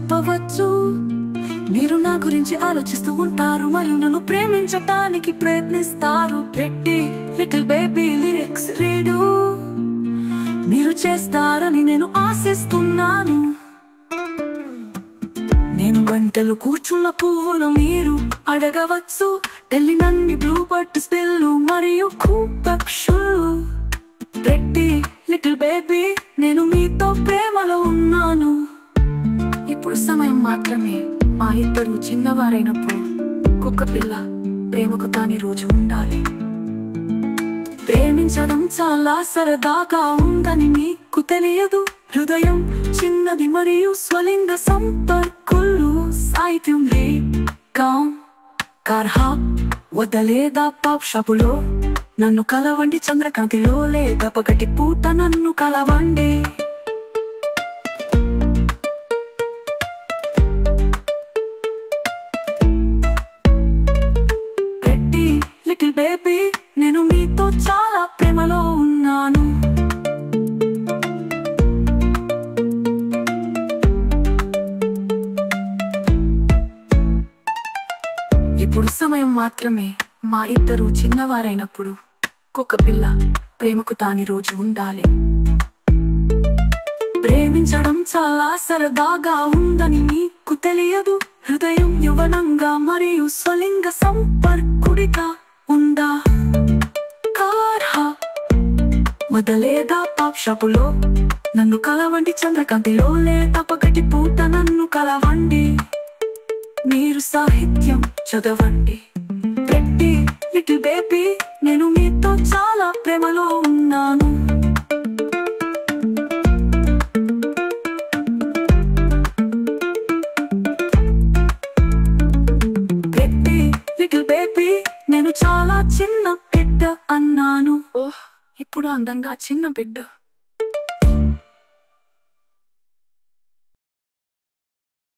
చెప్పవచ్చు. మీరు నా గురించి ఆలోచిస్తూ ఉంటారు మరియు నన్ను ప్రేమించటానికి ప్రయత్నిస్తారు. Pretty little baby lyrics read మీరు చేస్తారని నేను ఆశిస్తున్నాను. నేను గంటలు కూర్చున్న పువ్వులు మీరు అడగవచ్చు. తెల్లినన్ని బ్లూ బర్డ్ స్పిల్లు మరియు పక్షులు. ప్రెట్టి లిటిల్ బేబీ నేను మీతో ప్రేమలో ఉన్నాను. ఇప్పుడు సమయం మాత్రమే. మా ఇద్దరు చిన్నవారైనప్పుడు కుక్క పిల్ల ప్రేమకు తాని రోజు ఉండాలి. ప్రేమించడం చాలా సరదాగా ఉందని మీకు తెలియదు. హృదయం చిన్నది మరియు స్వలింగ సంపర్కులు. సాహిత్యం కార్హా వదలేదా పాప్ షాపులో నన్ను కలవండి. చంద్రకాంతిలో లేదా పగటి పూట నన్ను కలవండి. ప్రెట్టి లిటిల్ బేబీ నేను మీతో చాలా ప్రేమలో ఉన్నాను. ఇప్పుడు సమయం మాత్రమే. మా ఇద్దరు చిన్నవారైనప్పుడు కుక్క పిల్ల ప్రేమకు తాని రోజు ఉండాలి. ప్రేమించడం చాలా సరదాగా ఉందని మీకు తెలియదు. హృదయం యవ్వనంగా మరియు స్వలింగ సంపర్కుడిగా ఉందా. కార్హా వదలేదా పాప్ షాపులో నన్ను కలవండి. చంద్రకాంతిలో లేదా పగటి పూట నన్ను కలవండి. మీరు సాహిత్యం చదవండి. ప్రెట్టి లిటిల్ బేబీ నేను మీతో చాలా ప్రేమలో ఉన్నాను. ప్రెట్టి లిటిల్ బేబీ నేను చాలా చిన్న బిడ్డ అన్నాను. ఓహ్ ఇప్పుడు అందంగా చిన్న బిడ్డ.